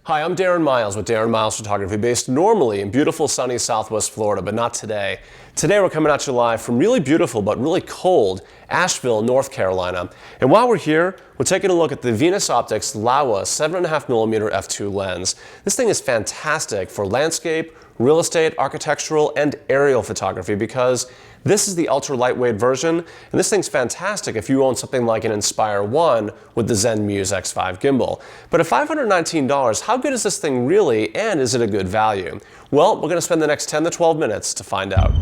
Hi, I'm Darren Miles with Darren Miles Photography, based normally in beautiful sunny Southwest Florida, but not today. Today we're coming at you live from really beautiful but really cold Asheville, North Carolina. And while we're here, we're taking a look at the Venus Optics Laowa 7.5mm f2 lens. This thing is fantastic for landscape, real estate, architectural, and aerial photography because this is the ultra lightweight version, and this thing's fantastic if you own something like an Inspire 1 with the Zenmuse X5 gimbal. But at $519, how good is this thing really, and is it a good value? Well, we're going to spend the next 10 to 12 minutes to find out.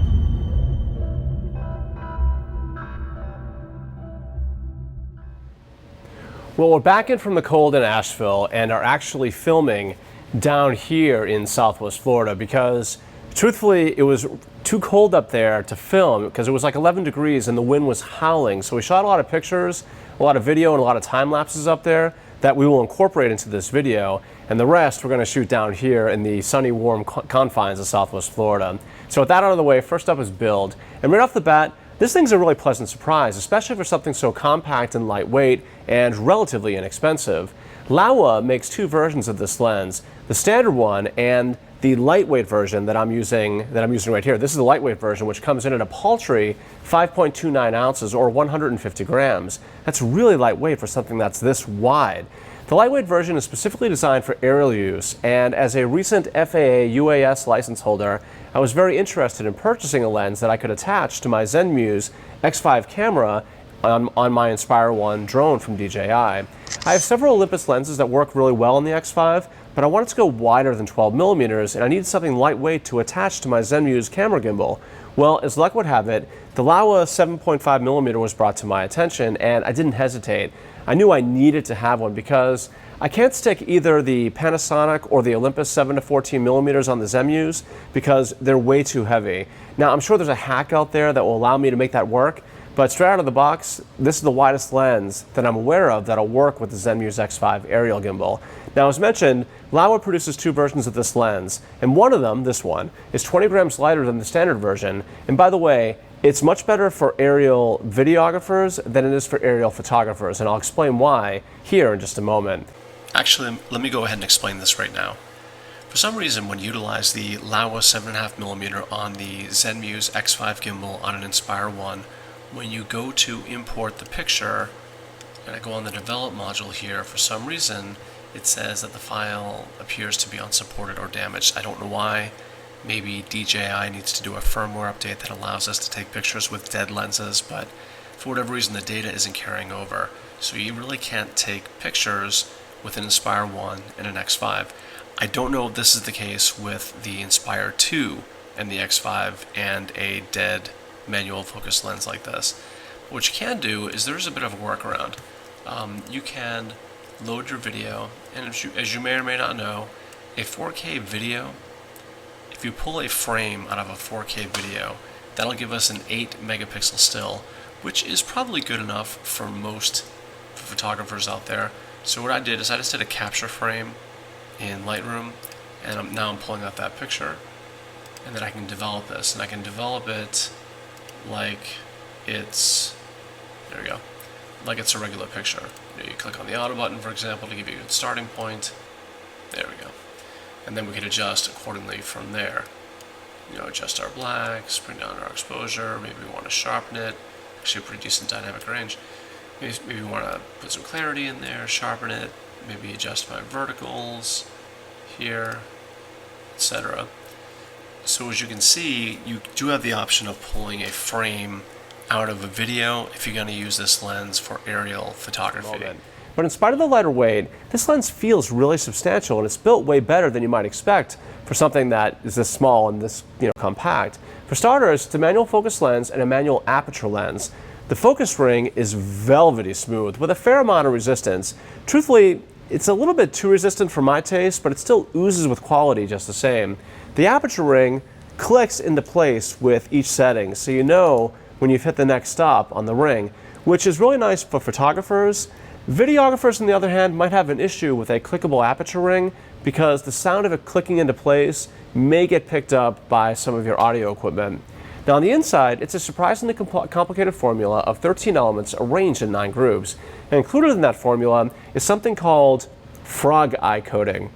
Well, we're back in from the cold in Asheville and are actually filming down here in Southwest Florida because truthfully it was too cold up there to film because it was like 11 degrees and the wind was howling. So we shot a lot of pictures, a lot of video, and a lot of time lapses up there that we will incorporate into this video, and the rest we're going to shoot down here in the sunny, warm confines of Southwest Florida. So with that out of the way, first up is build. And right off the bat, this thing's a really pleasant surprise, especially for something so compact and lightweight and relatively inexpensive. Laowa makes two versions of this lens, the standard one and the lightweight version that I'm using right here. This is the lightweight version, which comes in at a paltry 5.29 ounces or 150 grams. That's really lightweight for something that's this wide. The lightweight version is specifically designed for aerial use, and as a recent FAA UAS license holder, I was very interested in purchasing a lens that I could attach to my Zenmuse X5 camera on my Inspire 1 drone from DJI. I have several Olympus lenses that work really well on the X5, but I wanted to go wider than 12mm, and I needed something lightweight to attach to my Zenmuse camera gimbal. Well, as luck would have it, the Laowa 7.5mm was brought to my attention, and I didn't hesitate. I knew I needed to have one because I can't stick either the Panasonic or the Olympus 7 to 14mm on the Zenmuse because they're way too heavy. Now, I'm sure there's a hack out there that will allow me to make that work, but straight out of the box, this is the widest lens that I'm aware of that'll work with the Zenmuse X5 aerial gimbal. Now, as mentioned, Laowa produces two versions of this lens, and one of them, this one, is 20 grams lighter than the standard version. And by the way, it's much better for aerial videographers than it is for aerial photographers, and I'll explain why here in just a moment. Actually, let me go ahead and explain this right now. For some reason, when you utilize the Laowa 7.5mm on the Zenmuse X5 gimbal on an Inspire 1, when you go to import the picture, and I go on the develop module here, for some reason, it says that the file appears to be unsupported or damaged. I don't know why. Maybe DJI needs to do a firmware update that allows us to take pictures with dead lenses, but for whatever reason the data isn't carrying over. So you really can't take pictures with an Inspire 1 and an X5. I don't know if this is the case with the Inspire 2 and the X5 and a dead manual focus lens like this. What you can do is there's a bit of a workaround. You can load your video, and as you may or may not know, a 4K video, if you pull a frame out of a 4K video, that'll give us an 8 megapixel still, which is probably good enough for most photographers out there. So what I did is I just did a capture frame in Lightroom, and now I'm pulling out that picture, and then I can develop this, and I can develop it like it's, there we go, like it's a regular picture. You click on the auto button, for example, to give you a good starting point. There we go. And then we can adjust accordingly from there. Adjust our blacks, bring down our exposure, maybe we want to sharpen it. Actually a pretty decent dynamic range. Maybe we want to put some clarity in there, sharpen it, maybe adjust my verticals here, etc. So as you can see, you do have the option of pulling a frame out of a video if you're going to use this lens for aerial photography. But in spite of the lighter weight, this lens feels really substantial, and it's built way better than you might expect for something that is this small and this compact. For starters, it's a manual focus lens and a manual aperture lens. The focus ring is velvety smooth with a fair amount of resistance. Truthfully, it's a little bit too resistant for my taste, but it still oozes with quality just the same. The aperture ring clicks into place with each setting, so you know when you've hit the next stop on the ring, which is really nice for photographers. Videographers, on the other hand, might have an issue with a clickable aperture ring because the sound of it clicking into place may get picked up by some of your audio equipment. Now on the inside, it's a surprisingly complicated formula of 13 elements arranged in 9 grooves. And included in that formula is something called frog eye coating.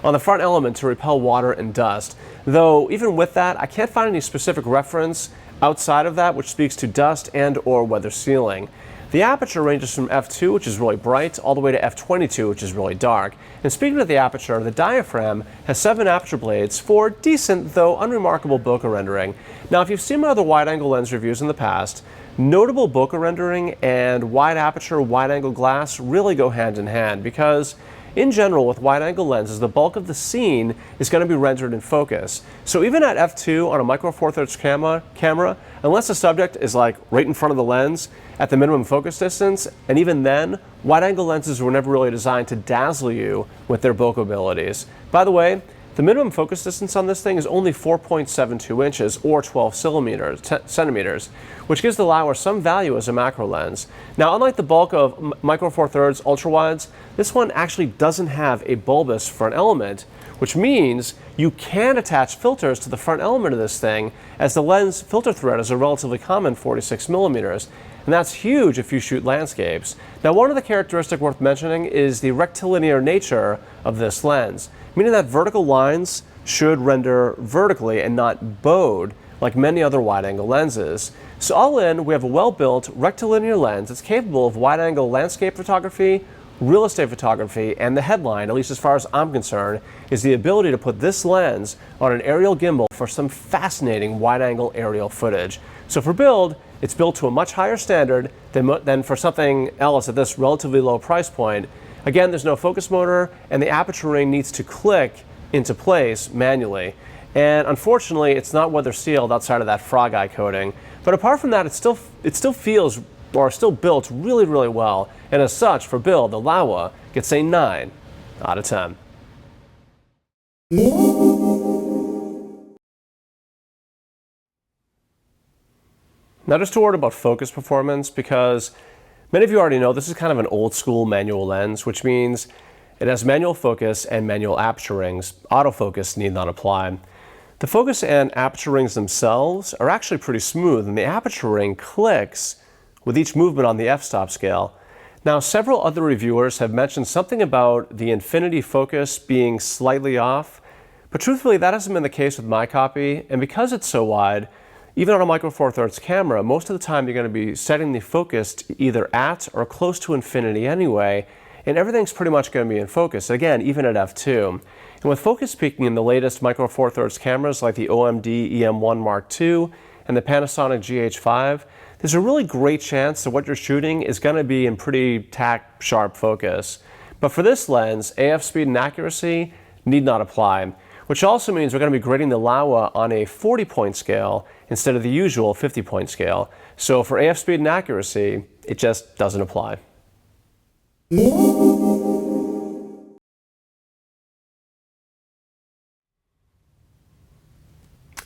on the front element to repel water and dust. Though even with that, I can't find any specific reference outside of that which speaks to dust and or weather sealing. The aperture ranges from f2, which is really bright, all the way to f22, which is really dark. And speaking of the aperture, the diaphragm has 7 aperture blades for decent, though unremarkable bokeh rendering. Now, if you've seen my other wide-angle lens reviews in the past, notable bokeh rendering and wide aperture, wide-angle glass really go hand in hand because, in general, with wide-angle lenses, the bulk of the scene is going to be rendered in focus. So even at f2 on a micro four thirds camera, unless the subject is like right in front of the lens at the minimum focus distance, and even then, wide-angle lenses were never really designed to dazzle you with their bokeh abilities. By the way, the minimum focus distance on this thing is only 4.72 inches or 12 centimeters, which gives the Laowa some value as a macro lens. Now, unlike the bulk of micro four thirds ultra-wides, this one actually doesn't have a bulbous front element, which means you can attach filters to the front element of this thing, as the lens filter thread is a relatively common 46 millimeters. And that's huge if you shoot landscapes. Now, one of the characteristics worth mentioning is the rectilinear nature of this lens, meaning that vertical lines should render vertically and not bowed like many other wide-angle lenses. So all in, we have a well-built rectilinear lens that's capable of wide-angle landscape photography, real estate photography, and the headline, at least as far as I'm concerned, is the ability to put this lens on an aerial gimbal for some fascinating wide-angle aerial footage. So for build, it's built to a much higher standard than for something else at this relatively low price point. Again, there's no focus motor, and the aperture ring needs to click into place manually. And unfortunately, it's not weather sealed outside of that frog eye coating. But apart from that, it still feels or still built really, really well. And as such, for build, the Laowa gets a 9 out of 10. Now, just a word about focus performance, because many of you already know this is kind of an old school manual lens, which means it has manual focus and manual aperture rings. Autofocus need not apply. The focus and aperture rings themselves are actually pretty smooth, and the aperture ring clicks with each movement on the f-stop scale. Now, several other reviewers have mentioned something about the infinity focus being slightly off, but truthfully that hasn't been the case with my copy, and because it's so wide, even on a micro four thirds camera, most of the time you're going to be setting the focus either at or close to infinity anyway, and everything's pretty much going to be in focus, again, even at f2. And with focus peaking in the latest micro four thirds cameras like the OMD EM1 Mark II and the Panasonic GH5, there's a really great chance that what you're shooting is going to be in pretty tack sharp focus. But for this lens, AF speed and accuracy need not apply, which also means we're going to be grading the Laowa on a 40-point scale instead of the usual 50-point scale. So for AF speed and accuracy, it just doesn't apply.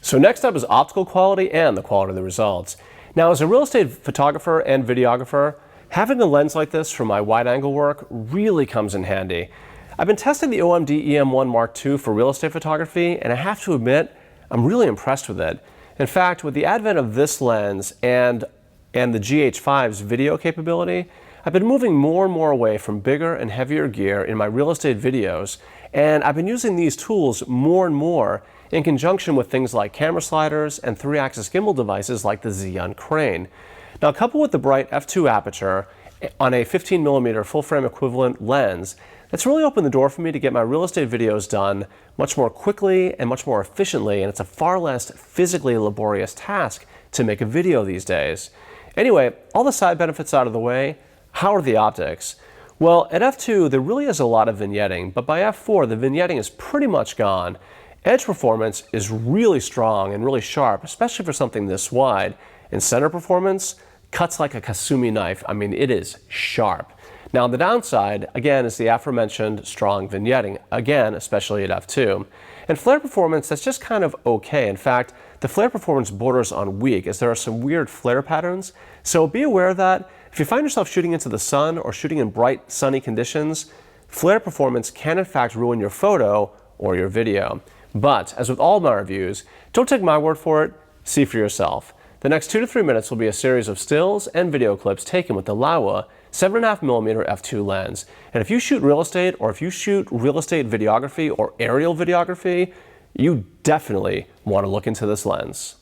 So next up is optical quality and the quality of the results. Now, as a real estate photographer and videographer, having a lens like this for my wide-angle work really comes in handy. I've been testing the OMD EM1 Mark II for real estate photography, and I have to admit, I'm really impressed with it. In fact, with the advent of this lens and the GH5's video capability, I've been moving more and more away from bigger and heavier gear in my real estate videos, and I've been using these tools more and more in conjunction with things like camera sliders and 3-axis gimbal devices like the Xeon Crane. Now, coupled with the bright f2 aperture on a 15mm full-frame equivalent lens, that's really opened the door for me to get my real estate videos done much more quickly and much more efficiently, and it's a far less physically laborious task to make a video these days. Anyway, all the side benefits out of the way, how are the optics? Well, at f2 there really is a lot of vignetting, but by f4 the vignetting is pretty much gone. Edge performance is really strong and really sharp, especially for something this wide. And center performance cuts like a Kasumi knife. I mean, it is sharp. Now, on the downside, again, is the aforementioned strong vignetting, again, especially at f2. And flare performance, that's just kind of okay. In fact, the flare performance borders on weak, as there are some weird flare patterns. So be aware that if you find yourself shooting into the sun or shooting in bright, sunny conditions, flare performance can in fact ruin your photo or your video. But, as with all my reviews, don't take my word for it, see for yourself. The next 2 to 3 minutes will be a series of stills and video clips taken with the Laowa 7.5mm f2 lens. And if you shoot real estate, or if you shoot real estate videography or aerial videography, you definitely want to look into this lens.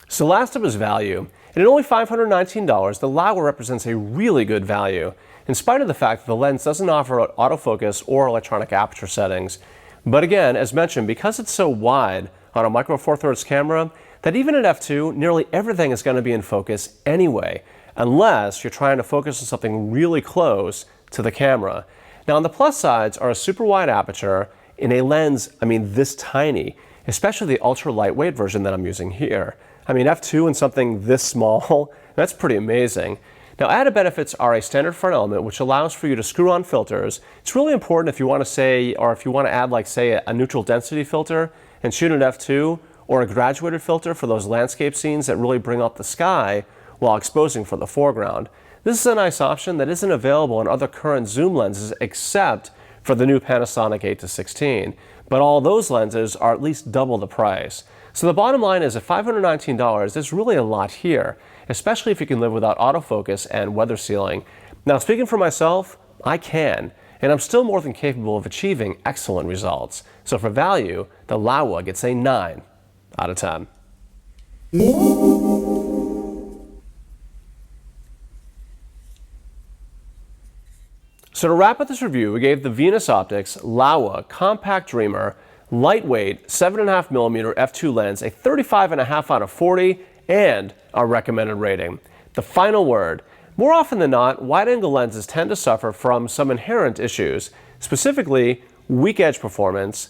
So last up is value. And at only $519, the Laowa represents a really good value, in spite of the fact that the lens doesn't offer autofocus or electronic aperture settings. But again, as mentioned, because it's so wide on a micro four thirds camera, that even at f2, nearly everything is going to be in focus anyway, unless you're trying to focus on something really close to the camera. Now on the plus sides are a super wide aperture in a lens, this tiny, especially the ultra lightweight version that I'm using here. f2 and something this small, that's pretty amazing. Now added benefits are a standard front element which allows for you to screw on filters. It's really important if you want to say, or if you want to add like say a neutral density filter and shoot at f2, or a graduated filter for those landscape scenes that really bring out the sky while exposing for the foreground. This is a nice option that isn't available in other current zoom lenses except for the new Panasonic 8-16, but all those lenses are at least double the price. So the bottom line is at $519, there's really a lot here, especially if you can live without autofocus and weather sealing. Now speaking for myself, I can, and I'm still more than capable of achieving excellent results. So for value, the Laowa gets a 9 out of 10. So to wrap up this review, we gave the Venus Optics Laowa Compact Dreamer lightweight 7.5mm f2 lens a 35.5 out of 40 and our recommended rating. The final word. More often than not, wide-angle lenses tend to suffer from some inherent issues, specifically weak edge performance,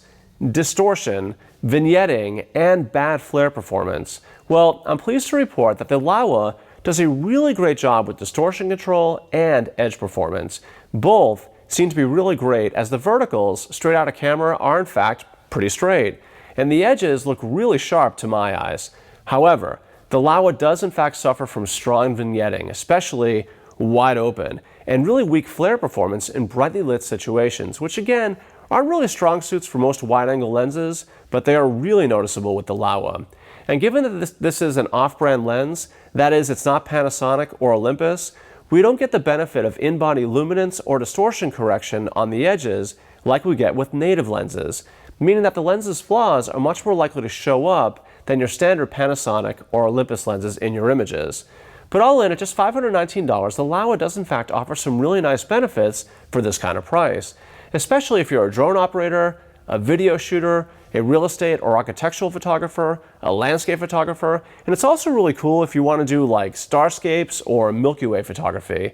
distortion, vignetting, and bad flare performance. Well, I'm pleased to report that the Laowa does a really great job with distortion control and edge performance. Both seem to be really great, as the verticals straight out of camera are in fact pretty straight, and the edges look really sharp to my eyes. However, the Laowa does in fact suffer from strong vignetting, especially wide open, and really weak flare performance in brightly lit situations, which again aren't really strong suits for most wide-angle lenses, but they are really noticeable with the Laowa. And given that this is an off-brand lens, that is, it's not Panasonic or Olympus, we don't get the benefit of in-body luminance or distortion correction on the edges like we get with native lenses, meaning that the lens's flaws are much more likely to show up than your standard Panasonic or Olympus lenses in your images. But all in, at just $519, the Laowa does in fact offer some really nice benefits for this kind of price, especially if you're a drone operator, a video shooter, a real estate or architectural photographer, a landscape photographer, and it's also really cool if you want to do like starscapes or Milky Way photography.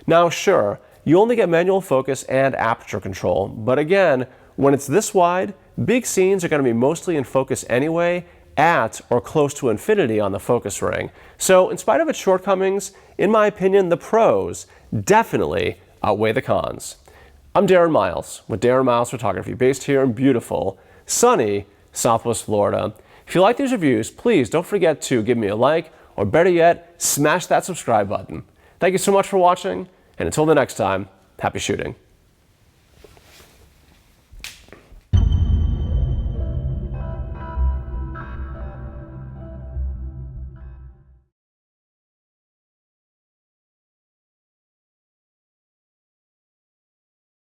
Now sure, you only get manual focus and aperture control, but again, when it's this wide, big scenes are going to be mostly in focus anyway, at or close to infinity on the focus ring. So in spite of its shortcomings, in my opinion, the pros definitely outweigh the cons. I'm Darren Miles with Darren Miles Photography, based here in beautiful, sunny Southwest Florida. If you like these reviews, please don't forget to give me a like, or better yet, smash that subscribe button. Thank you so much for watching, and until the next time, happy shooting.